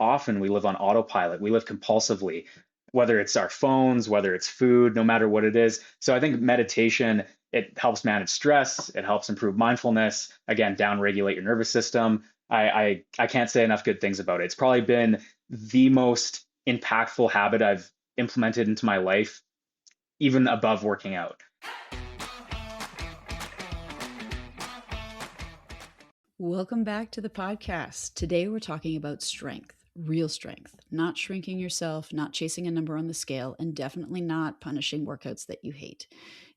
often we live on autopilot. We live compulsively, whether it's our phones, whether it's food, no matter what it is. So I think meditation, it helps manage stress. It helps improve mindfulness. Again, down-regulate your nervous system. I can't say enough good things about it. It's probably been the most impactful habit I've implemented into my life, even above working out. Welcome back to the podcast. Today we're talking about strength, real strength, not shrinking yourself, not chasing a number on the scale, and definitely not punishing workouts that you hate.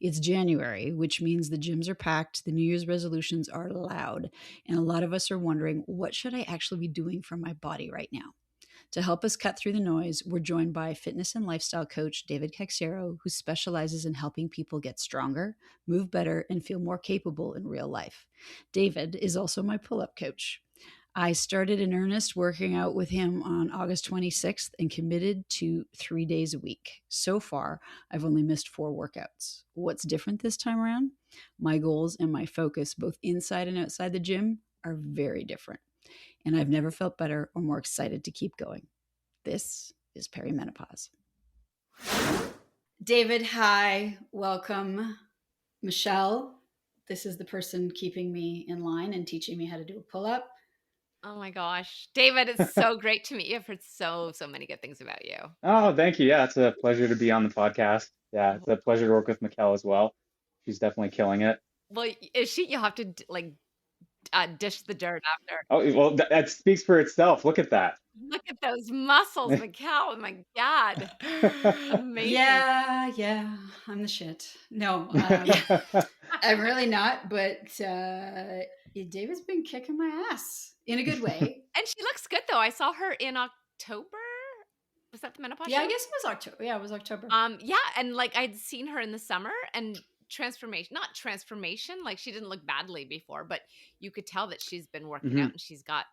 It's January, which means the gyms are packed, the New Year's resolutions are loud, and a lot of us are wondering, what should I actually be doing for my body right now? To help us cut through the noise, we're joined by fitness and lifestyle coach David Caixeiro, who specializes in helping people get stronger, move better, and feel more capable in real life. David is also my pull-up coach. I started in earnest working out with him on August 26th and committed to 3 days a week. So far, I've only missed 4 workouts. What's different this time around? My goals and my focus, both inside and outside the gym, are very different. And I've never felt better or more excited to keep going. This is Perimenopause. David, hi, welcome. Mikelle, this is the person keeping me in line and teaching me how to do a pull-up. Oh my gosh. David, it's so great to meet you. I've heard so many good things about you. Oh, thank you. Yeah, it's a pleasure to be on the podcast. Yeah, it's a pleasure to work with Mikelle as well. She's definitely killing it. Well, you'll have to dish the dirt after. Oh, well, that speaks for itself. Look at that. Look at those muscles, Mikelle. Oh my God. Amazing. Yeah, I'm the shit. No, I'm really not, but David's been kicking my ass in a good way. And she looks good though. I saw her in October. Was that the menopause show? I guess it was October. Yeah, it was October. Yeah, and like I'd seen her in the summer and not transformation, like she didn't look badly before, but you could tell that she's been working out and she's got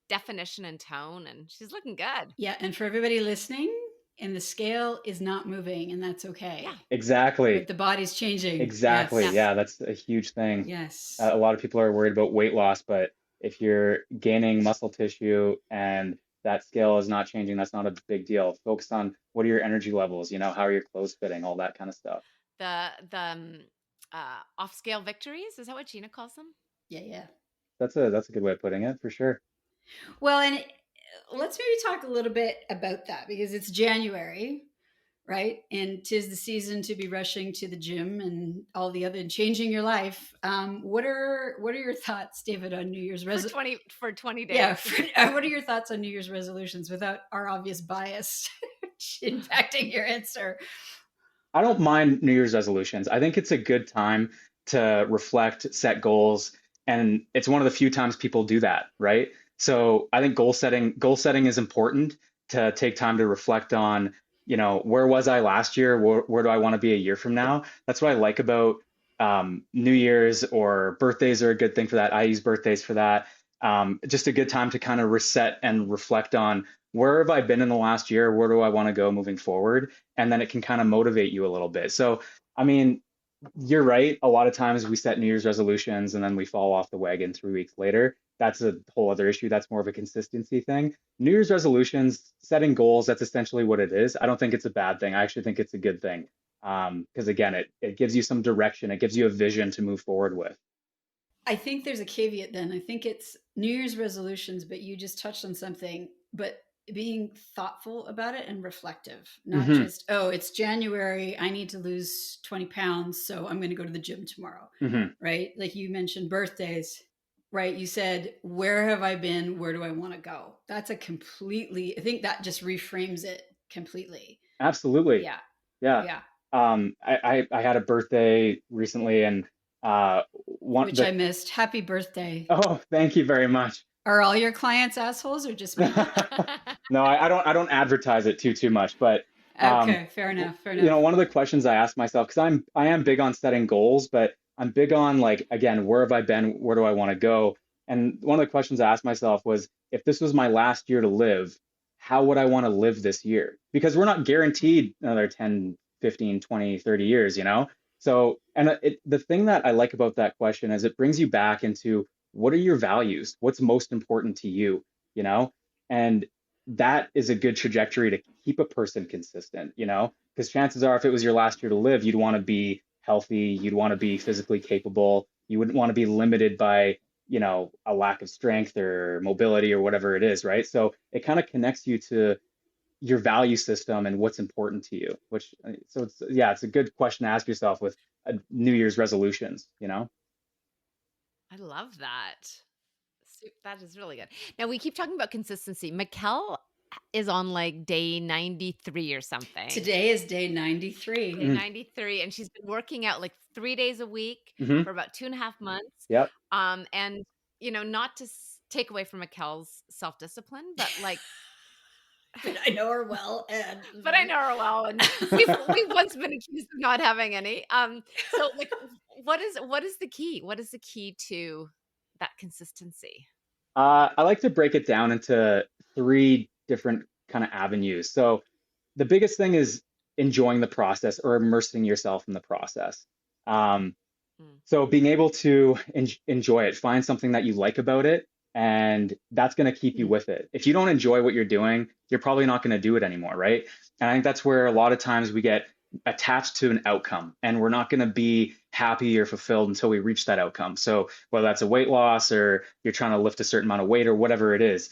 definition and tone and she's looking good. Yeah, and for everybody listening, and the scale is not moving, and that's okay. Yeah. Exactly. But the body's changing. Exactly. Yes. Yeah, that's a huge thing. Yes. A lot of people are worried about weight loss, but if you're gaining muscle tissue and that scale is not changing, that's not a big deal. Focus on what are your energy levels, how are your clothes fitting, all that kind of stuff. The off-scale victories, is that what Gina calls them? Yeah. That's a good way of putting it, for sure. Well, and let's maybe talk a little bit about that, because it's January, right? And 'tis the season to be rushing to the gym and all the other and changing your life. What are your thoughts, David, on New Year's resolutions? For 20 days. Yeah. What are your thoughts on New Year's resolutions without our obvious bias impacting your answer? I don't mind New Year's resolutions. I think it's a good time to reflect, set goals, and it's one of the few times people do that, right? So I think goal setting is important, to take time to reflect on, where was I last year? Where do I want to be a year from now? That's what I like about New Year's, or birthdays are a good thing for that. I use birthdays for that. Just a good time to kind of reset and reflect on, where have I been in the last year? Where do I want to go moving forward? And then it can kind of motivate you a little bit. So, I mean, you're right. A lot of times we set New Year's resolutions and then we fall off the wagon 3 weeks later. That's a whole other issue. That's more of a consistency thing. New Year's resolutions, setting goals, that's essentially what it is. I don't think it's a bad thing. I actually think it's a good thing. Because again, it gives you some direction. It gives you a vision to move forward with. I think there's a caveat then. I think it's New Year's resolutions, but you just touched on something, but being thoughtful about it and reflective, not just, it's January, I need to lose 20 pounds, so I'm going to go to the gym tomorrow, right? Like you mentioned birthdays, right? You said, where have I been? Where do I want to go? That's I think that just reframes it completely. Absolutely. Yeah. I had a birthday recently, and I missed. Happy birthday. Oh, thank you very much. Are all your clients assholes or just me? No, I don't advertise it too much, but okay, fair enough. One of the questions I ask myself, because I am big on setting goals, but I'm big on, like, again, where have I been? Where do I want to go? And one of the questions I asked myself was, if this was my last year to live, how would I want to live this year? Because we're not guaranteed another 10, 15, 20, 30 years, So, and the thing that I like about that question is it brings you back into, what are your values? What's most important to you? And that is a good trajectory to keep a person consistent, you know, because chances are if it was your last year to live, you'd want to be healthy, you'd want to be physically capable, you wouldn't want to be limited by, you know, a lack of strength or mobility or whatever it is, right? So it kind of connects you to your value system and what's important to you, which so it's yeah, it's a good question to ask yourself with New Year's resolutions, you know? I love that. That is really good. Now we keep talking about consistency. Mikelle is on like day 93 or something. Today is day 93. Day Mm, 93, and she's been working out like 3 days a week hmm. for about 2.5 months. Yep. And not to take away from Mikelle's self-discipline, but like, But I know her well, and but I know her well, and we've once been accused of not having any. So like, what is the key? What is the key to that consistency? I like to break it down into three different kind of avenues. So the biggest thing is enjoying the process or immersing yourself in the process. Um, Mm, so being able to enjoy it, find something that you like about it, and that's going to keep you Mm, with it. If you don't enjoy what you're doing, you're probably not going to do it anymore, right? And I think that's where a lot of times we get attached to an outcome, and we're not going to be happy or fulfilled until we reach that outcome. So whether that's a weight loss or you're trying to lift a certain amount of weight or whatever it is,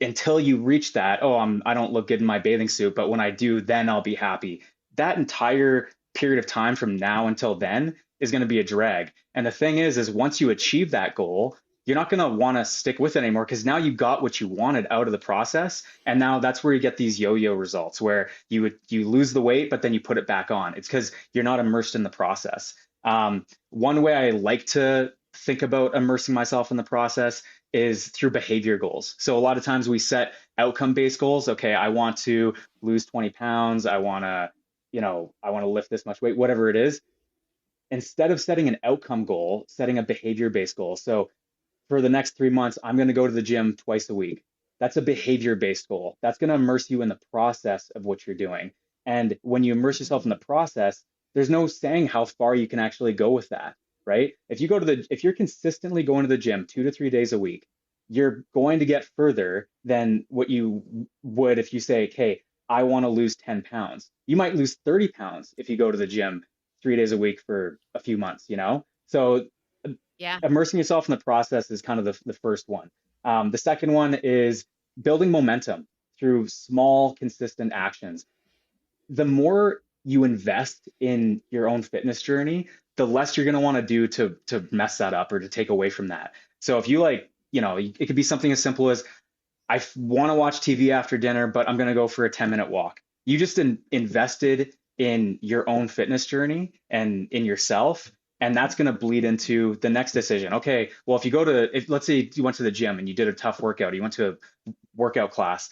until you reach that, oh, I don't look good in my bathing suit, but when I do, then I'll be happy. That entire period of time from now until then is going to be a drag. And the thing is once you achieve that goal, you're not going to want to stick with it anymore because now you got what you wanted out of the process. And now that's where you get these yo-yo results where you lose the weight, but then you put it back on. It's because you're not immersed in the process. One way I like to think about immersing myself in the process is through behavior goals. So a lot of times we set outcome based goals. Okay, I want to lose 20 pounds. I want to lift this much weight, whatever it is. Instead of setting an outcome goal, setting a behavior based goal. So for the next 3 months, I'm going to go to the gym twice a week. That's a behavior based goal. That's going to immerse you in the process of what you're doing. And when you immerse yourself in the process, there's no saying how far you can actually go with that, right? If you're consistently going to the gym 2 to 3 days a week, you're going to get further than what you would if you say, okay, I want to lose 10 pounds. You might lose 30 pounds if you go to the gym 3 days a week for a few months, you know? So yeah. immersing yourself in the process is kind of the first one. The second one is building momentum through small, consistent actions. The more you invest in your own fitness journey, the less you're going to want to do to mess that up or to take away from that. So if you like, it could be something as simple as I want to watch TV after dinner, but I'm going to go for a 10-minute walk. You just invested in your own fitness journey and in yourself. And that's going to bleed into the next decision. Okay, well, if let's say you went to the gym and you did a tough workout, you went to a workout class,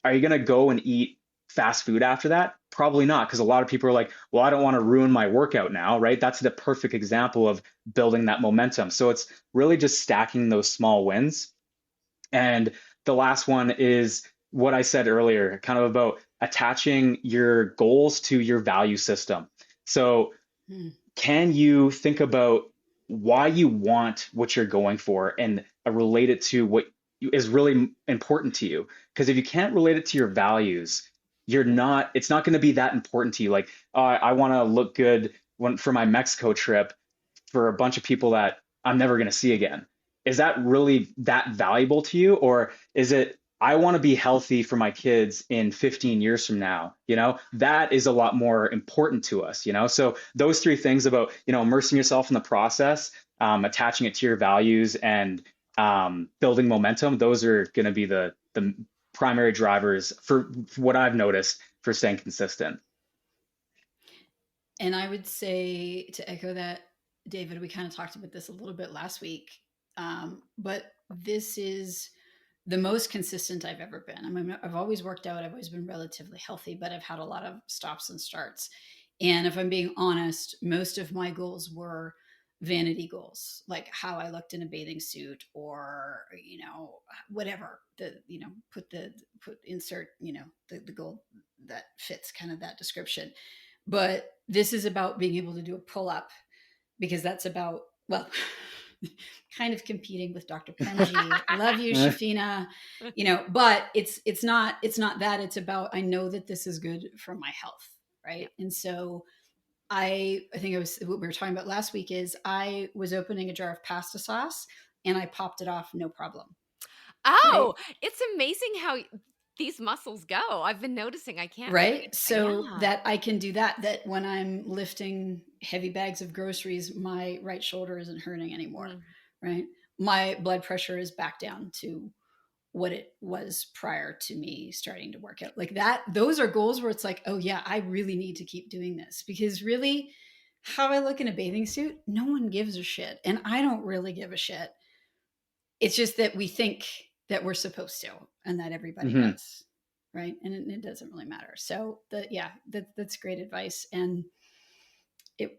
are you going to go and eat fast food after that? Probably not, because a lot of people are like, well, I don't want to ruin my workout now, right? That's the perfect example of building that momentum. So it's really just stacking those small wins. And the last one is what I said earlier, kind of about attaching your goals to your value system. So, mm, can you think about why you want what you're going for and relate it to what is really important to you? Because if you can't relate it to your values, it's not going to be that important to you. Like, I want to look good for my Mexico trip for a bunch of people that I'm never going to see again. Is that really that valuable to you? Or is it, I want to be healthy for my kids in 15 years from now? That is a lot more important to us, So those three things about, immersing yourself in the process, attaching it to your values and building momentum, those are going to be the primary drivers for what I've noticed for staying consistent. And I would say, to echo that, David, we kind of talked about this a little bit last week, but this is the most consistent I've ever been. I mean, I've always worked out, I've always been relatively healthy, but I've had a lot of stops and starts. And if I'm being honest, most of my goals were vanity goals, like how I looked in a bathing suit, or whatever, put insert, the goal that fits kind of that description. But this is about being able to do a pull up, because that's about, well, kind of competing with Dr. Prenji. Love you, Shafina. But it's not that. It's about, I know that this is good for my health, right? Yep. And so I think it was what we were talking about last week is I was opening a jar of pasta sauce and I popped it off, no problem. Oh, Right. it's amazing how these muscles go. I've been noticing I can't Right. So yeah. that I can do that when I'm lifting heavy bags of groceries, my right shoulder isn't hurting anymore. Mm. Right. My blood pressure is back down to what it was prior to me starting to work out. Like that, those are goals where it's like, oh yeah, I really need to keep doing this, because really how I look in a bathing suit, no one gives a shit. And I don't really give a shit. It's just that we think that we're supposed to and that everybody Hmm. does. Right. And it doesn't really matter. So that's great advice. And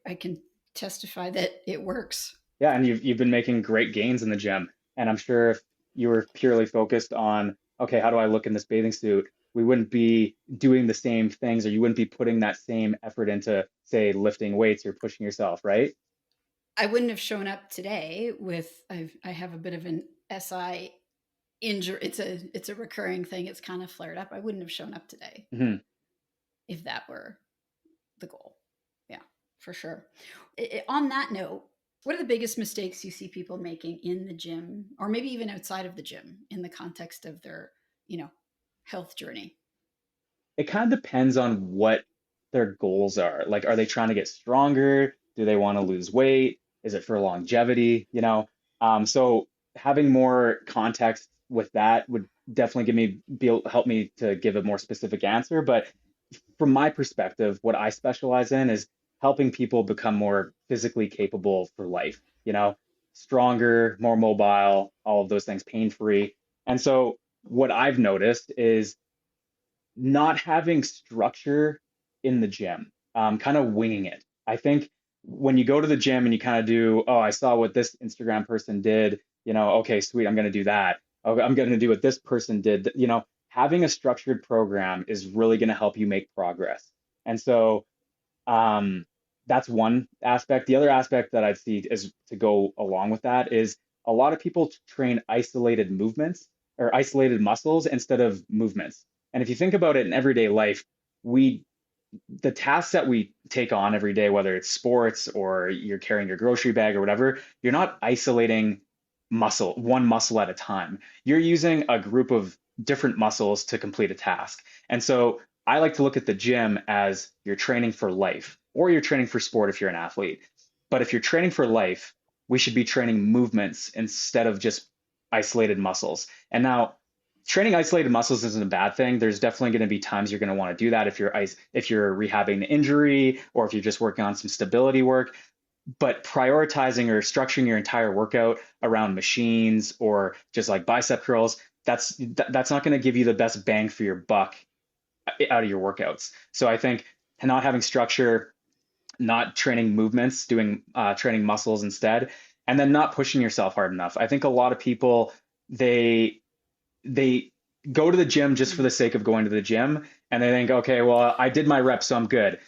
I can testify that it works. Yeah, and you've been making great gains in the gym. And I'm sure if you were purely focused on, okay, how do I look in this bathing suit? We wouldn't be doing the same things, or you wouldn't be putting that same effort into, say, lifting weights or pushing yourself, right? I wouldn't have shown up today with, I have a bit of an SI injury. It's a recurring thing. It's kind of flared up. I wouldn't have shown up today Hmm. if that were the goal. Yeah, for sure. On that note, what are the biggest mistakes you see people making in the gym, or maybe even outside of the gym, in the context of their, health journey? It kind of depends on what their goals are. Like, are they trying to get stronger? Do they want to lose weight? Is it for longevity? So having more context with that would definitely help me to give a more specific answer. But from my perspective, what I specialize in is helping people become more physically capable for life, stronger, more mobile, all of those things, pain free. And so what I've noticed is not having structure in the gym, kind of winging it. I think when you go to the gym and you kind of do, oh, I saw what this Instagram person did, okay, sweet, I'm going to do that. Okay, I'm going to do what this person did. Having a structured program is really going to help you make progress. And so um, that's one aspect. The other aspect that I'd see is to go along with that is a lot of people train isolated movements or isolated muscles instead of movements. And if you think about it in everyday life, we the tasks that we take on every day, whether it's sports or you're carrying your grocery bag or whatever, you're not isolating one muscle at a time. You're using a group of different muscles to complete a task. And so I like to look at the gym as you're training for life, or you're training for sport if you're an athlete. But if you're training for life, we should be training movements instead of just isolated muscles. And now training isolated muscles isn't a bad thing. There's definitely going to be times you're going to want to do that if you're rehabbing an injury or if you're just working on some stability work. But prioritizing or structuring your entire workout around machines or just like bicep curls, that's not going to give you the best bang for your buck out of your workouts. So I think not having structure, not training movements, doing training muscles instead, and then not pushing yourself hard enough. I think a lot of people they they go to the gym just for the sake of going to the gym, and they think, okay, well, I did my reps, so I'm good.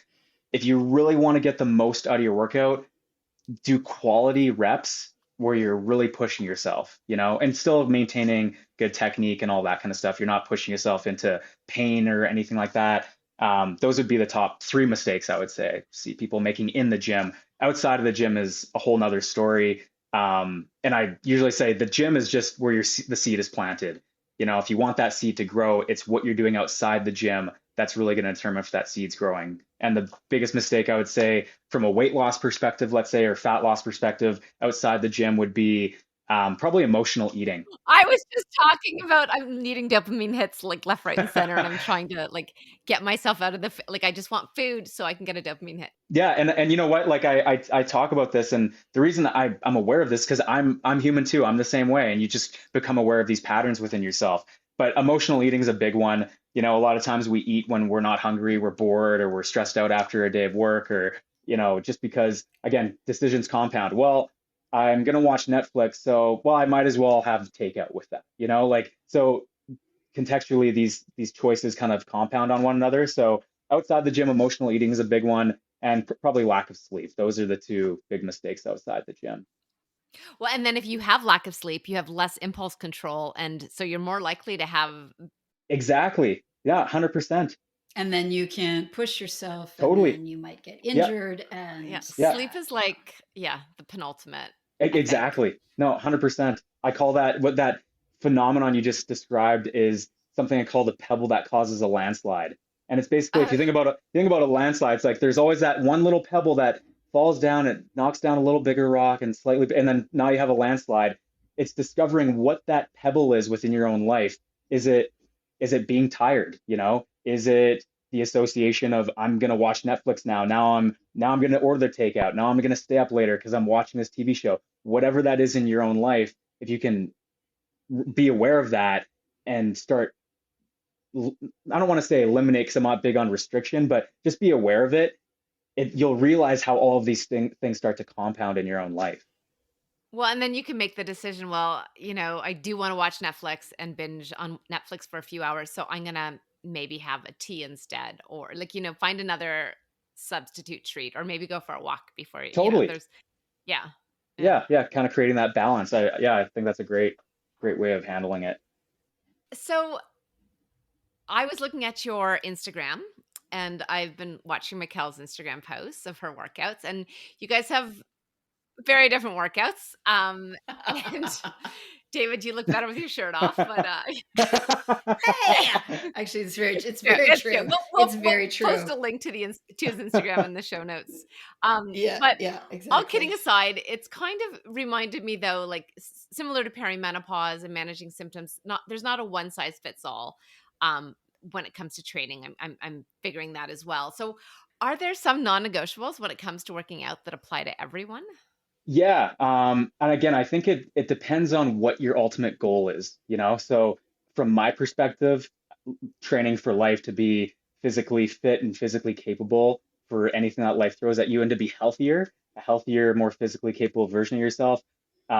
If you really want to get the most out of your workout, do quality reps where you're really pushing yourself, and still maintaining good technique and all that kind of stuff. You're not pushing yourself into pain or anything like that. Those would be the top three mistakes I would say see people making in the gym. Outside of the gym is a whole nother story. And I usually say the gym is just where the seed is planted. If you want that seed to grow, it's what you're doing outside the gym that's really going to determine if that seed's growing. And the biggest mistake I would say from a weight loss perspective, let's say, or fat loss perspective outside the gym would be probably emotional eating. I was just talking about I'm needing dopamine hits like left, right, and center, and I'm trying to like get myself out of like I just want food so I can get a dopamine hit. Yeah, and you know what? Like I talk about this, and the reason that I'm aware of this because I'm human too. I'm the same way, and you just become aware of these patterns within yourself. But emotional eating is a big one. A lot of times we eat when we're not hungry, we're bored, or we're stressed out after a day of work, or just because again decisions compound. Well, I'm gonna watch Netflix, so well I might as well have takeout with that. Like so contextually these choices kind of compound on one another. So outside the gym, emotional eating is a big one, and probably lack of sleep. Those are the two big mistakes outside the gym. Well, and then if you have lack of sleep, you have less impulse control, and so you're more likely to have. Exactly. Yeah, 100%. And then you can push yourself and Totally. then you might get Yeah, injured Yeah, and yeah, sleep yeah. is like, yeah, the penultimate, I think. exactly. No, 100%. I call that, what that phenomenon you just described is something I call the pebble that causes a landslide. And it's basically, if Uh, you think about a landslide, it's like there's always that one little pebble that falls down, it knocks down a little bigger rock and slightly, and then now you have a landslide. It's discovering what that pebble is within your own life. Is it being tired, you know? Is it the association of I'm gonna watch Netflix now. Now I'm gonna order the takeout. Now I'm gonna stay up later because I'm watching this TV show. Whatever that is in your own life, if you can be aware of that and start, I don't want to say eliminate because I'm not big on restriction, but just be aware of it. You'll realize how all of these things start to compound in your own life. well, and then you can make the decision, well, I do wanna watch Netflix and binge on Netflix for a few hours, so I'm gonna maybe have a tea instead, or, like, find another substitute treat, or maybe go for a walk before, Totally. there's yeah, yeah. Yeah, yeah, kind of creating that balance. I think that's a great way of handling it. So, I was looking at your Instagram, and I've been watching Mikelle's Instagram posts of her workouts, and you guys have very different workouts, and David, you look better with your shirt off, but, Hey! Actually, it's very it's true. true. We'll It's we'll very post true. a link to to his Instagram in the show notes. Yeah, But yeah, all kidding exactly. aside, it's kind of reminded me though, like similar to perimenopause and managing symptoms. There's not a one size fits all when it comes to training. I'm figuring that as well. So, are there some non-negotiables when it comes to working out that apply to everyone? Yeah, and again, I think it depends on what your ultimate goal is, you know? So from my perspective, training for life to be physically fit and physically capable for anything that life throws at you and to be healthier, a healthier, more physically capable version of yourself.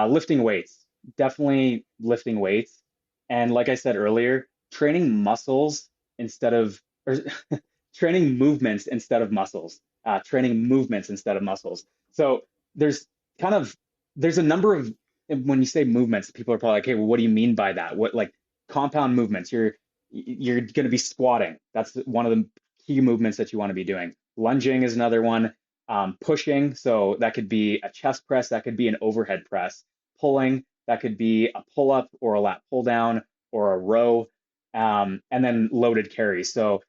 Lifting weights, definitely lifting weights. And like I said earlier, training muscles instead of, or training movements instead of muscles, training movements instead of muscles. So there's kind of, there's a number of, when you say movements, people are probably like, hey, well, what do you mean by that? What, like, compound movements? You're going to be squatting. That's one of the key movements that you want to be doing. Lunging is another one. Pushing, so that could be a chest press, that could be an overhead press. Pulling, that could be a pull up or a lat pull down or a row. And then loaded carries. So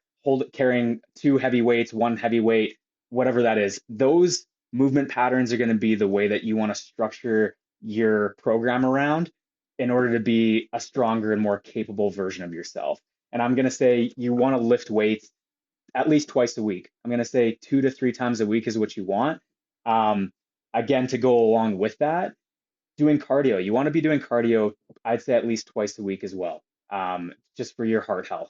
carrying two heavy weights, one heavy weight, whatever that is. Those movement patterns are going to be the way that you want to structure your program around in order to be a stronger and more capable version of yourself. And I'm going to say you want to lift weights at least twice a week. I'm going to say 2 to 3 times a week is what you want. Um, Again, to go along with that, doing cardio. You want to be doing cardio, I'd say at least twice a week as well, just for your heart health.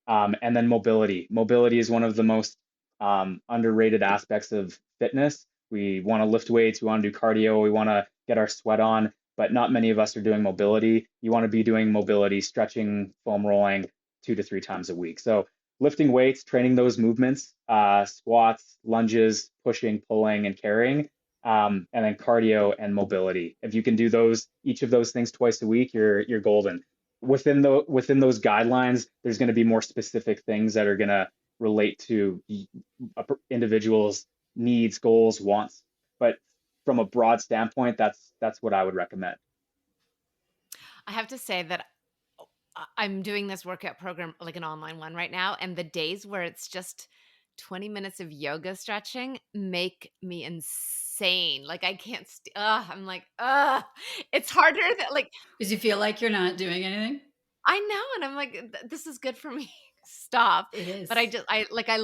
And then mobility. Mobility is one of the most underrated aspects of fitness. We want to lift weights, we want to do cardio, we want to get our sweat on, but not many of us are doing mobility. You want to be doing mobility, stretching, foam rolling 2 to 3 times a week. So lifting weights, training those movements, squats, lunges, pushing, pulling, and carrying, and then cardio and mobility. If you can do each of those things twice a week, you're golden. Within those guidelines, there's going to be more specific things that are going to relate to a individual's needs, goals, wants. But from a broad standpoint, that's what I would recommend. I have to say that I'm doing this workout program, like an online one right now, and the days where it's just 20 minutes of yoga stretching make me insane. Like I can't I'm like, it's harder than like Because you feel like you're not doing anything? I know, and I'm like, This is good for me." Stop. It But I is. just I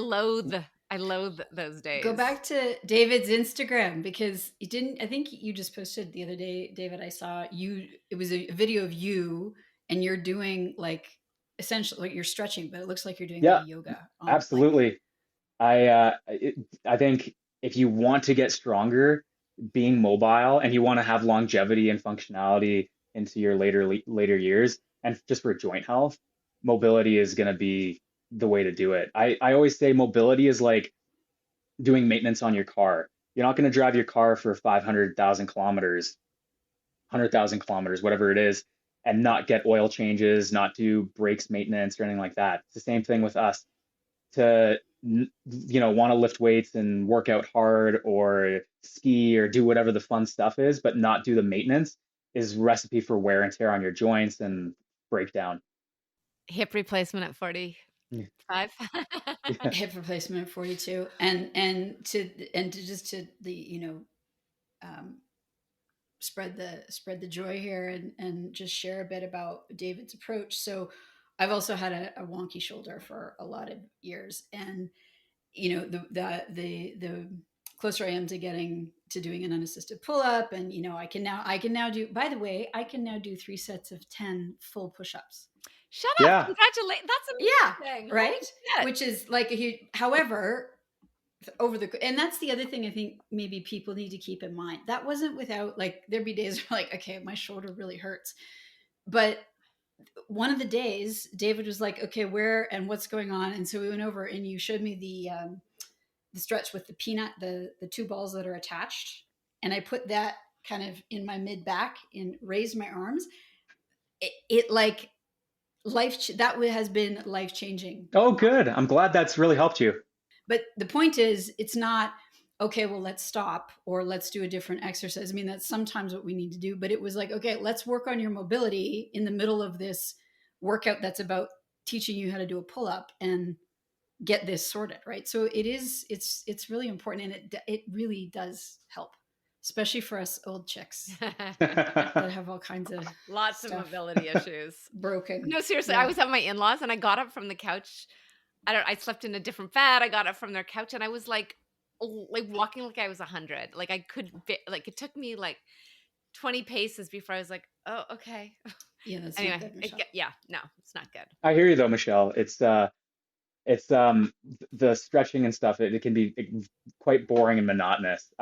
loathe those Go days. back to David's Instagram because you didn't, I think you just posted the other day, David, I saw you, it was a video of you and you're doing like essentially like you're stretching, but it looks like you're doing like Yeah, yoga on like, absolutely. I think if you want to get stronger, being mobile, and you want to have longevity and functionality into your later years, and just for joint health, mobility is going to be the way to do it. I always say mobility is like doing maintenance on your car. You're not going to drive your car for 500,000 kilometers 100,000 kilometers, whatever it is, and not get oil changes, not do brakes maintenance or anything like that. It's the same thing with us. To want to lift weights and work out hard or ski or do whatever the fun stuff is, but not do the maintenance is recipe for wear and tear on your joints and breakdown. Hip replacement at 45. Yeah. Hip replacement at 42, and to just to the um, spread the joy here, and just share a bit about David's approach. So I've also had a wonky shoulder for a lot of years, and the closer I am to getting to doing an unassisted pull up, and I can now do, by the way, I can now do 3 sets of 10 full push-ups. Shut up. Yeah. Congratulations. That's amazing. Yeah, right? Which is like a huge, however, and that's the other thing I think maybe people need to keep in mind. That wasn't without, like, there'd be days where, like, okay, my shoulder really hurts. But one of the days, David was like, okay, where and what's going on? And so we went over, and you showed me the stretch with the peanut, the 2 balls that are attached. And I put that kind of in my mid back and raised my arms. It like that has been life changing. Oh, good. I'm glad that's really helped you. But the point is, it's not, okay, well, let's stop or let's do a different exercise. I mean, that's sometimes what we need to do, but it was like, okay, let's work on your mobility in the middle of this workout that's about teaching you how to do a pull-up and get this sorted, right? So it's really important, and it really does help, especially for us old chicks that have all kinds of lots of mobility issues. Broken. No, seriously, I was at my in-laws, and I got up from the couch. I slept in a different bed. I got up from their couch, and I was like walking like I was 100. Like I could like, it took me like 20 paces before I was like, oh, okay. Yeah, that's anyway. Not good, No, it's not good. I hear you though, Michelle. It's the stretching and stuff. It can be quite boring and monotonous.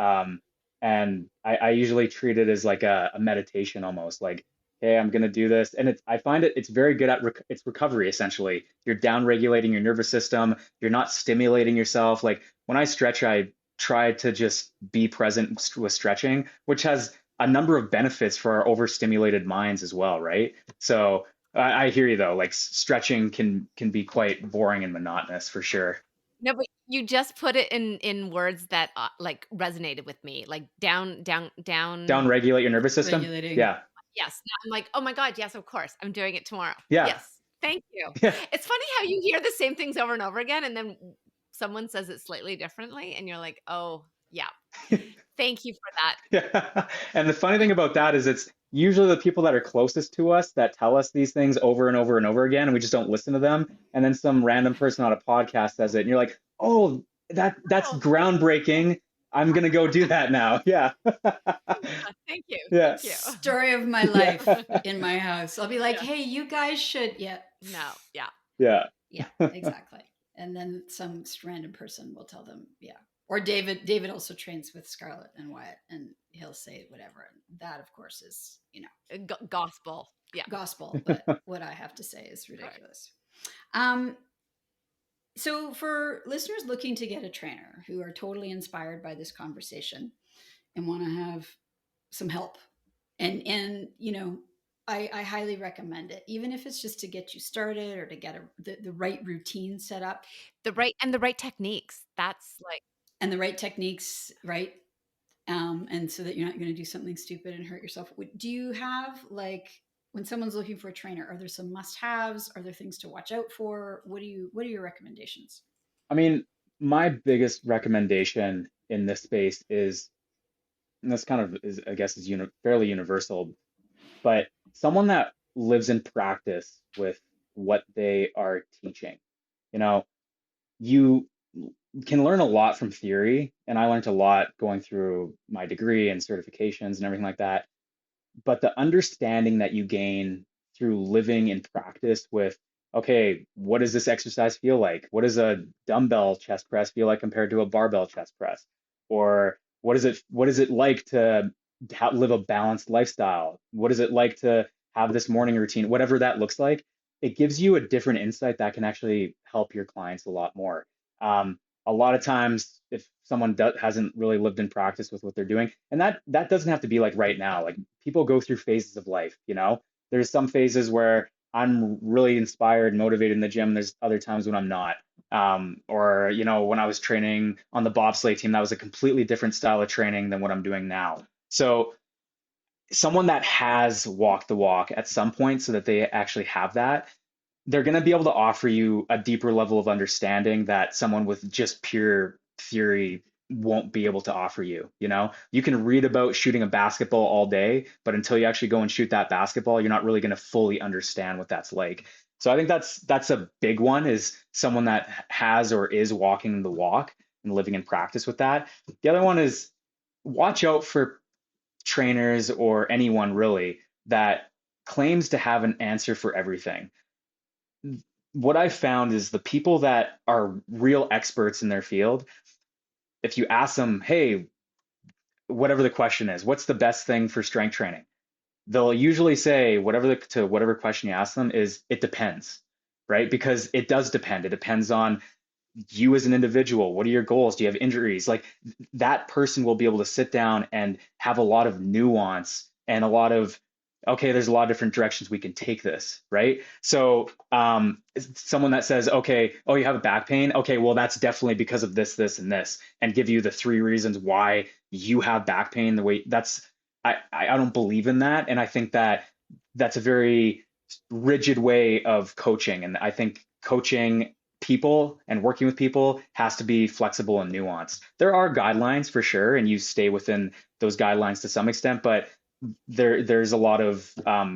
And I usually treat it as like a meditation almost. Like, hey, I'm gonna do this, and I find it's very good at it's recovery essentially. You're down regulating your nervous system. You're not stimulating yourself. Like when I stretch, I try to just be present with stretching, which has a number of benefits for our overstimulated minds as well, right? So I hear you though. Like stretching can be quite boring and monotonous for sure. No, but you just put it in words that like resonated with me. Like down regulate your nervous system. Regulating. Yeah. Yes. I'm like, oh my God, yes, of course. I'm doing it tomorrow. Yeah. Yes. Thank you. Yeah. It's funny how you hear the same things over and over again, and then someone says it slightly differently, and you're like, oh yeah. Thank you for that. Yeah. And the funny thing about that is it's usually the people that are closest to us that tell us these things over and over and over again, and we just don't listen to them. And then some random person on a podcast says it, and you're like, oh, that's groundbreaking. I'm going to go do that now. Yeah. Thank you. Yeah. Thank you. Story of my life in my house. I'll be like, hey, you guys should. Yeah. No. Yeah. Yeah. Yeah, exactly. And then some random person will tell them, yeah. Or David also trains with Scarlett and Wyatt, and he'll say whatever. And that, of course, is, gospel. Yeah. Gospel. But what I have to say is ridiculous. Right. So for listeners looking to get a trainer who are totally inspired by this conversation and want to have some help, and I highly recommend it, even if it's just to get you started or to get the right routine set up. The right techniques. That's like. And the right techniques, right? And so that you're not going to do something stupid and hurt yourself. Do you have, like, when someone's looking for a trainer, are there some must-haves? Are there things to watch out for? What are your recommendations? I mean, my biggest recommendation in this space is, and this kind of is, I guess, is fairly universal, but someone that lives in practice with what they are teaching. You can learn a lot from theory, and I learned a lot going through my degree and certifications and everything like that. But the understanding that you gain through living in practice with, okay, what does this exercise feel like? What does a dumbbell chest press feel like compared to a barbell chest press? Or what is it like to live a balanced lifestyle? What is it like to have this morning routine? Whatever that looks like, it gives you a different insight that can actually help your clients a lot more. a lot of times if someone hasn't really lived in practice with what they're doing, and that doesn't have to be like right now. Like people go through phases of life, you know. There's some phases where I'm really inspired and motivated in the gym. There's other times when I'm not. Or, you know, when I was training on the bobsleigh team, that was a completely different style of training than what I'm doing now. So someone that has walked the walk at some point so that they actually have that, they're going to be able to offer you a deeper level of understanding that someone with just pure theory won't be able to offer you. You know, you can read about shooting a basketball all day, but until you actually go and shoot that basketball, you're not really going to fully understand what that's like. So I think that's a big one, is someone that has or is walking the walk and living in practice with that. The other one is watch out for trainers or anyone really that claims to have an answer for everything. What I've found is the people that are real experts in their field, if you ask them, hey, whatever the question is, what's the best thing for strength training? They'll usually say to whatever question you ask them is it depends, right? Because it does depend. It depends on you as an individual. What are your goals? Do you have injuries? Like that person will be able to sit down and have a lot of nuance and a lot of, okay, there's a lot of different directions we can take this, right? So someone that says, okay, oh, you have a back pain. Okay, well, that's definitely because of this, this, and this, and give you the 3 reasons why you have back pain. The way that's, I don't believe in that. And I think that that's a very rigid way of coaching. And I think coaching people and working with people has to be flexible and nuanced. There are guidelines for sure, and you stay within those guidelines to some extent, but there's a lot of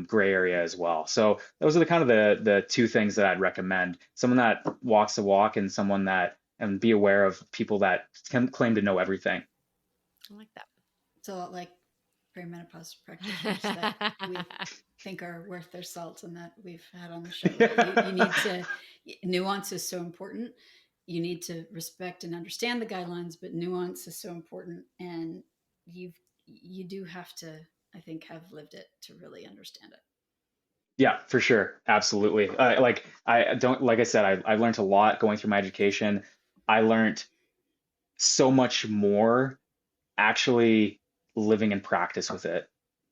gray area as well. So those are the kind of the two things that I'd recommend: someone that walks the walk, and someone that, and be aware of people that can claim to know everything. I like that. It's a lot like perimenopause practitioners that we think are worth their salt and that we've had on the show. Right? You need to, nuance is so important. You need to respect and understand the guidelines, but nuance is so important, and you do have to, I think, have lived it to really understand it. Yeah, for sure. Absolutely. Like I don't, like I said, I've learned a lot going through my education. I learned so much more actually living in practice with it.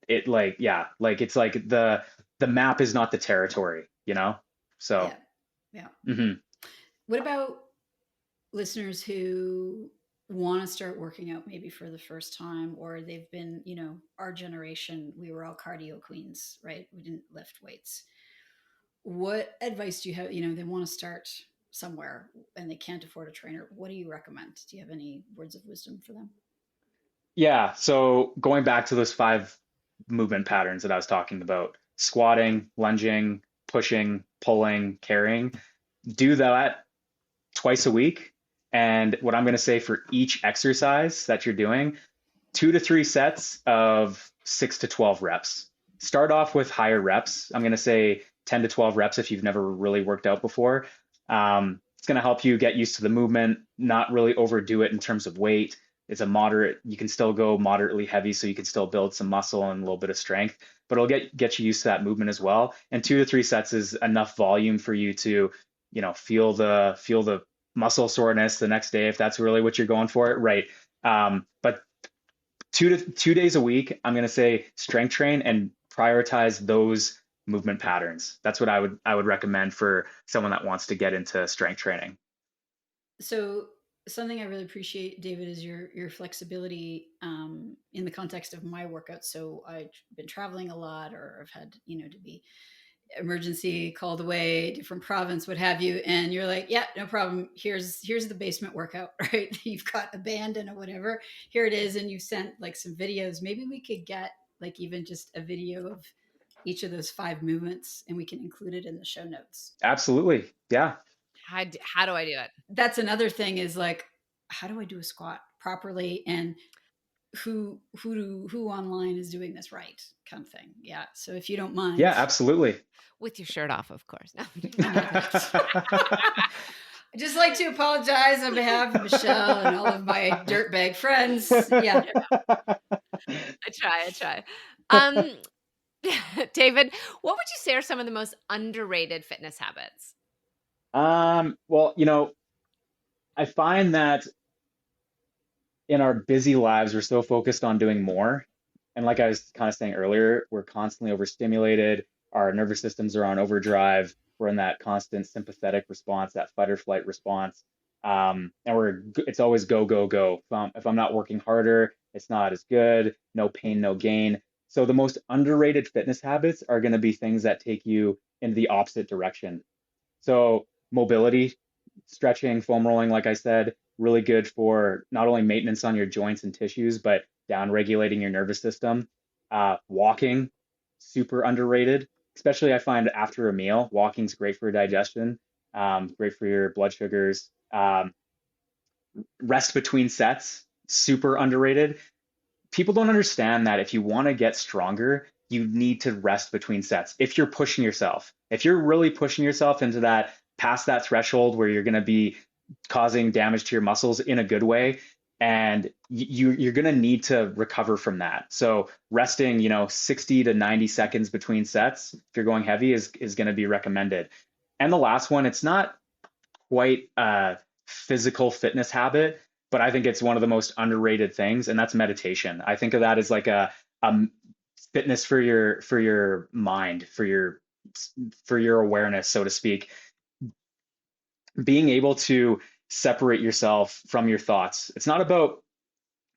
It like, yeah, like it's like the map is not the territory, you know? So, Yeah. Yeah. mhm. What about listeners who want to start working out maybe for the first time, or they've been, our generation, we were all cardio queens, right? We didn't lift weights. What advice do you have? They want to start somewhere and they can't afford a trainer. What do you recommend? Do you have any words of wisdom for them? Yeah, so going back to those 5 movement patterns that I was talking about: squatting, lunging, pushing, pulling, carrying, do that twice a week. And what I'm going to say for each exercise that you're doing, 2 to 3 sets of 6 to 12 reps. Start off with higher reps. I'm going to say 10 to 12 reps if you've never really worked out before. It's going to help you get used to the movement, not really overdo it in terms of weight. It's a moderate, you can still go moderately heavy, so you can still build some muscle and a little bit of strength, but it'll get you used to that movement as well. And 2 to 3 sets is enough volume for you to, feel the muscle soreness the next day if that's really what you're going for, right? But 2 days a week, I'm going to say strength train and prioritize those movement patterns. That's what I would recommend for someone that wants to get into strength training. So something I really appreciate, David, is your flexibility in the context of my workouts. So I've been traveling a lot, or I've had, to be emergency called away, different province, what have you, and you're like, yeah, no problem. Here's the basement workout, right? You've got a band and a whatever. Here it is, and you sent like some videos. Maybe we could get like even just a video of each of those 5 movements, and we can include it in the show notes. Absolutely. Yeah. How do I do it? That's another thing, is like, how do I do a squat properly, and who online is doing this right, kind of thing. Yeah. So if you don't mind. Yeah, absolutely. With your shirt off, of course. No. I just like to apologize on behalf of Michelle and all of my dirtbag friends. Yeah. I try. David, what would you say are some of the most underrated fitness habits? Well, I find that in our busy lives, we're so focused on doing more. And like I was kind of saying earlier, we're constantly overstimulated. Our nervous systems are on overdrive. We're in that constant sympathetic response, that fight or flight response. And it's always go, go, go. If I'm not working harder, it's not as good. No pain, no gain. So the most underrated fitness habits are going to be things that take you in the opposite direction. So mobility, stretching, foam rolling, like I said, really good for not only maintenance on your joints and tissues, but down regulating your nervous system. Walking, super underrated, especially I find after a meal. Walking's great for digestion, great for your blood sugars. Rest between sets, super underrated. People don't understand that if you want to get stronger, you need to rest between sets. If you're pushing yourself, if you're really pushing yourself into that past that threshold where you're going to be causing damage to your muscles in a good way, and you're going to need to recover from that. So resting, 60 to 90 seconds between sets, if you're going heavy, is going to be recommended. And the last one, it's not quite a physical fitness habit, but I think it's one of the most underrated things, and that's meditation. I think of that as like a fitness for your mind, for your awareness, so to speak. Being able to separate yourself from your thoughts. It's not about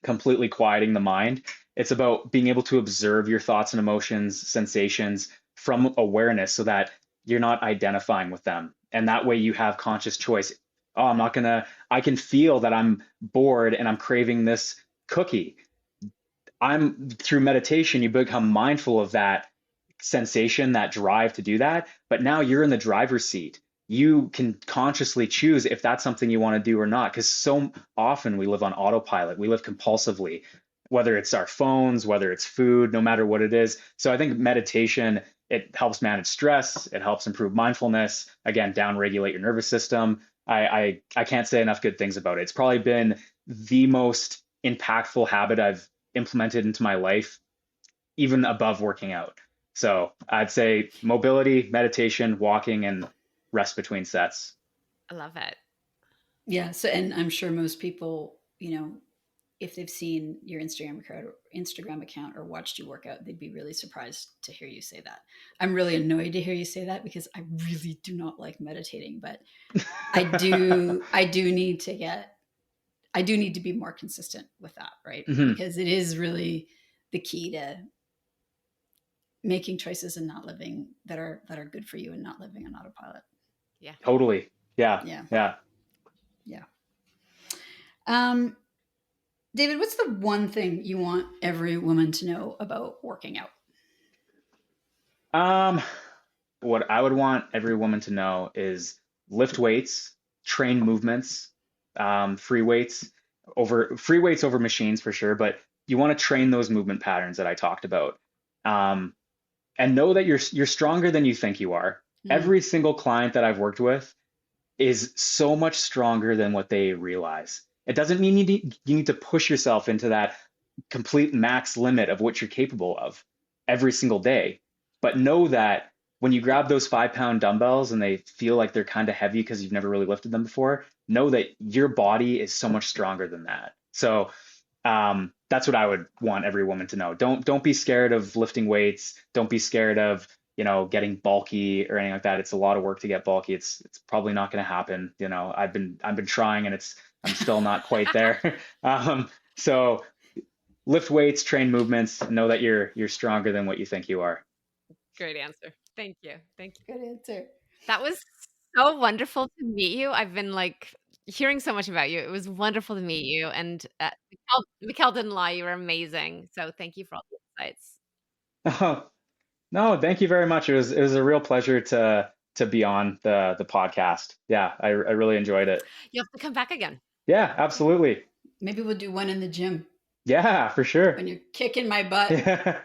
completely quieting the mind. It's about being able to observe your thoughts and emotions, sensations from awareness so that you're not identifying with them. And that way you have conscious choice. Oh, I can feel that I'm bored and I'm craving this cookie. Through meditation, you become mindful of that sensation, that drive to do that. But now you're in the driver's seat. You can consciously choose if that's something you want to do or not. Because so often we live on autopilot, we live compulsively, whether it's our phones, whether it's food, no matter what it is. So I think meditation, it helps manage stress, it helps improve mindfulness, again, down regulate your nervous system. I can't say enough good things about it. It's probably been the most impactful habit I've implemented into my life, even above working out. So I'd say mobility, meditation, walking, and rest between sets. I love it. Yeah. So, and I'm sure most people, if they've seen your Instagram account or watched you work out, they'd be really surprised to hear you say that. I'm really annoyed to hear you say that because I really do not like meditating, but I do need to be more consistent with that, right? Mm-hmm. Because it is really the key to making choices and not living that are good for you and not living on autopilot. Yeah. Totally. Yeah. Yeah. Yeah. Yeah. David, what's the one thing you want every woman to know about working out? What I would want every woman to know is lift weights, train movements, free weights over machines for sure, but you want to train those movement patterns that I talked about. And know that you're stronger than you think you are. Every single client that I've worked with is so much stronger than what they realize. It doesn't mean you need to push yourself into that complete max limit of what you're capable of every single day. But know that when you grab those 5-pound dumbbells and they feel like they're kind of heavy because you've never really lifted them before, know that your body is so much stronger than that. So that's what I would want every woman to know. Don't be scared of lifting weights. Don't be scared of getting bulky or anything like that. It's a lot of work to get bulky. It's probably not going to happen. I've been trying and I'm still not quite there. So lift weights, train movements, know that you're stronger than what you think you are. Great answer. Thank you. Thank you. Good answer. That was so wonderful to meet you. I've been hearing so much about you. It was wonderful to meet you. And Mikelle didn't lie. You were amazing. So thank you for all the insights. Oh, no, thank you very much. It was a real pleasure to be on the podcast. Yeah, I really enjoyed it. You have to come back again. Yeah, absolutely. Maybe we'll do one in the gym. Yeah, for sure. When you're kicking my butt. Yeah.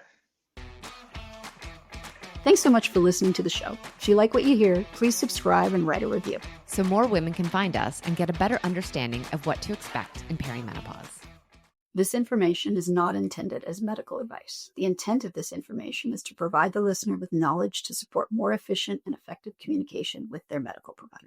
Thanks so much for listening to the show. If you like what you hear, please subscribe and write a review, so more women can find us and get a better understanding of what to expect in perimenopause. This information is not intended as medical advice. The intent of this information is to provide the listener with knowledge to support more efficient and effective communication with their medical provider.